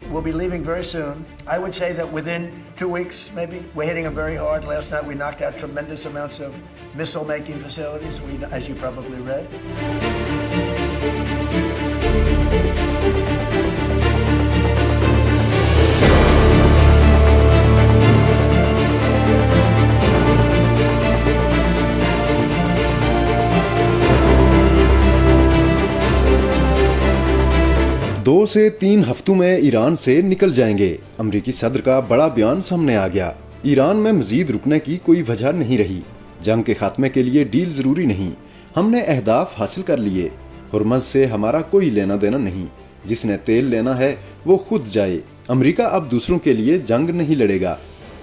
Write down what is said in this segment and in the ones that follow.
we'll be leaving very soon. I would say that within 2 weeks, maybe, we're hitting them very hard. Last night we knocked out tremendous amounts of missile-making facilities, as you probably read. दो से 3 हफ्तों में Iran से निकल जाएंगे। अमरीकी सदर का बड़ा बयान सामने आ गया। ईरान में मजीद रुकने की कोई वजह नहीं रही। जंग के खात्मे के लिए डील जरूरी नहीं, हमने अहदाफ हासिल कर लिए। हुर्मज़ से हमारा कोई लेना देना नहीं, जिसने तेल लेना है वो खुद जाए। अमरीका अब दूसरों के लिए जंग नहीं लड़ेगा।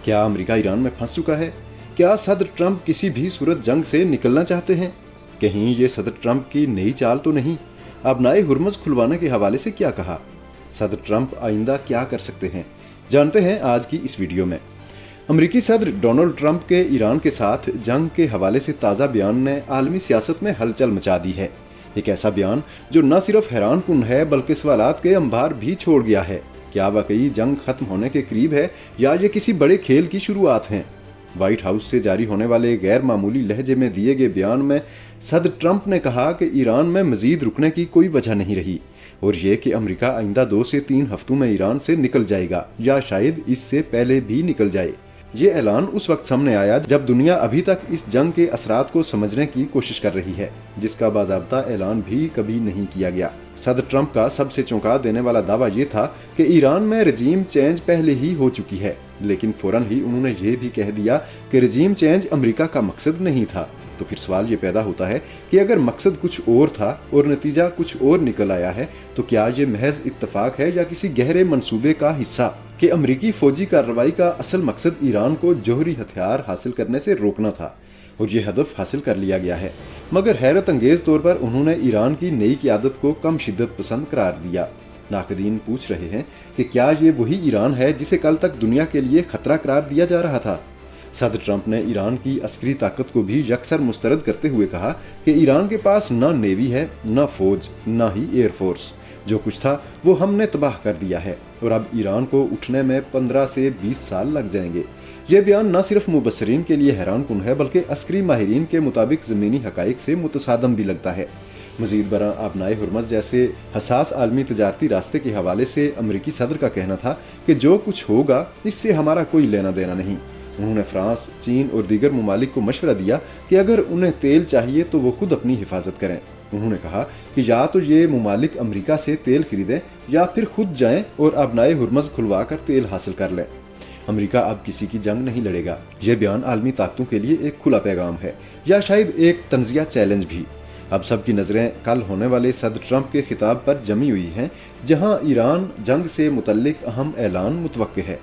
क्या अमरीका ईरान में फंस चुका है? क्या सदर ट्रंप किसी भी सूरत जंग से निकलना चाहते हैं? कहीं ये सदर ट्रंप की नई चाल तो नहीं? अबनाए हुर्मज़ खुलवाने के हवाले से क्या कहा? सदर ट्रंप आइंदा क्या कर सकते हैं? जानते हैं आज की इस वीडियो में। अमरीकी सदर डोनाल्ड ट्रंप के ईरान के साथ जंग के हवाले से ताज़ा बयान ने आलमी सियासत में हलचल मचा दी है। एक ऐसा बयान जो न सिर्फ हैरान कुन है बल्कि सवालात के अंबार भी छोड़ गया है। क्या वाकई जंग खत्म होने के करीब है या ये किसी बड़े खेल की शुरुआत है? व्हाइट हाउस से जारी होने वाले गैर मामूली लहजे में दिए गए बयान में सदर ट्रंप ने कहा कि ईरान में मजीद रुकने की कोई वजह नहीं रही और ये कि अमेरिका आइंदा 2 से 3 हफ्तों में ईरान से निकल जाएगा या शायद इससे पहले भी निकल जाए। ये ऐलान उस वक्त सामने आया जब दुनिया अभी तक इस जंग के असरात को समझने की कोशिश कर रही है, जिसका बाज़ाब्ता ऐलान भी कभी नहीं किया गया। सदर ट्रंप का सबसे चौंका देने वाला दावा ये था कि ईरान में रजीम चेंज पहले ही हो चुकी है, लेकिन फौरन ही उन्होंने ये भी कह दिया कि रजीम चेंज अमेरिका का मकसद नहीं था। तो फिर सवाल ये पैदा होता है कि अगर मकसद कुछ और था और नतीजा कुछ और निकल आया है तो क्या ये महज इत्तफाक है या किसी गहरे मंसूबे का हिस्सा कि अमरीकी फौजी कार्रवाई का असल मकसद ईरान को जौहरी हथियार हासिल करने से रोकना था और ये हदफ हासिल कर लिया गया है। मगर हैरत अंगेज तौर पर उन्होंने ईरान की नई क़यादत को कम शिद्दत पसंद करार दिया। नाक़दीन पूछ रहे हैं कि क्या ये वही ईरान है जिसे कल तक दुनिया के लिए खतरा करार दिया जा रहा था? सदर ट्रंप ने ईरान की अस्करी ताकत को भी यकसर मुस्तरद करते हुए कहा कि ईरान के पास न नेवी है, न फौज, न ही एयरफोर्स। जो कुछ था वो हमने तबाह कर दिया है और अब ईरान को उठने में 15 से 20 साल लग जाएंगे। ये बयान न सिर्फ मुबस्सरीन के लिए हैरान कुन है बल्कि अस्करी माहिरीन के मुताबिक ज़मीनी हकाइक से मुतसादम भी लगता है। मज़ीद बरां अबनाए हुर्मज़ जैसे हसास आलमी तजारती रास्ते के हवाले से अमरीकी सदर का कहना था कि जो कुछ होगा इससे हमारा कोई लेना देना नहीं। उन्होंने फ्रांस, चीन और दीगर ममालिक को मशवरा दिया कि अगर उन्हें तेल चाहिए तो वो खुद अपनी हिफाजत करें। उन्होंने कहा कि या तो ये ममालिक अमेरिका से तेल खरीदें या फिर खुद जाएं और अबनाए हुर्मज़ खुलवा कर तेल हासिल कर लें। अमेरिका अब किसी की जंग नहीं लड़ेगा। ये बयान आलमी ताकतों के लिए एक खुला पैगाम है या शायद एक तंज़िया चैलेंज भी। अब सबकी नज़रें कल होने वाले सदर ट्रंप के खिताब पर जमी हुई हैं, जहां ईरान जंग से मुतल्लिक अहम ऐलान मुतवक्के है।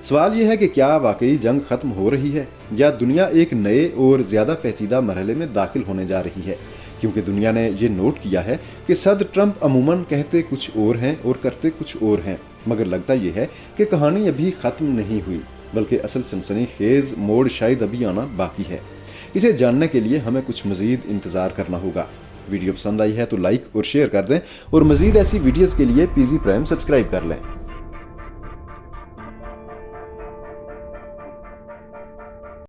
सवाल यह है कि क्या वाकई जंग खत्म हो रही है या दुनिया एक नए और ज़्यादा पेचीदा मरहले में दाखिल होने जा रही है, क्योंकि दुनिया ने ये नोट किया है कि सदर ट्रंप अमूमन कहते कुछ और हैं और करते कुछ और हैं। मगर लगता यह है कि कहानी अभी ख़त्म नहीं हुई बल्कि असल सनसनीखेज़ मोड़ शायद अभी आना बाकी है। इसे जानने के लिए हमें कुछ मज़ीद इंतज़ार करना होगा। वीडियो पसंद आई है तो लाइक और शेयर कर दें और मज़ीद ऐसी वीडियोज़ के लिए पीजी प्राइम सब्सक्राइब कर लें।